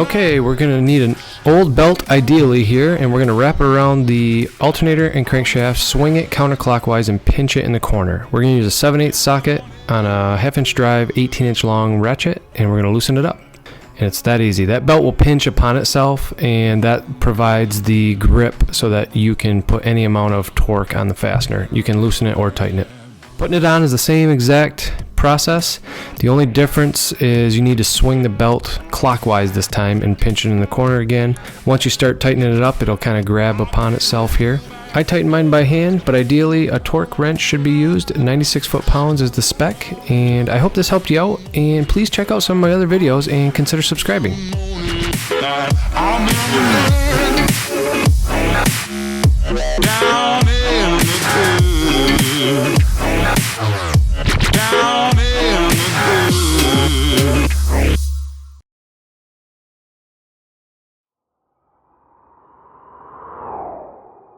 Okay, we're going to need an old belt ideally here, and we're going to wrap it around the alternator and crankshaft, swing it counterclockwise, and pinch it in the corner. We're going to use a 7/8 socket on a 1/2 inch drive, 18-inch long ratchet, and we're going to loosen it up. And it's that easy. That belt will pinch upon itself, and that provides the grip so that you can put any amount of torque on the fastener. You can loosen it or tighten it. Putting it on is the same exact process. The only difference is you need to swing the belt clockwise this time and pinch it in the corner again. Once you start tightening it up, it'll kind of grab upon itself here. I tighten mine by hand, but ideally a torque wrench should be used. 96 foot-pounds is the spec, and I hope this helped you out, and please check out some of my other videos and consider subscribing.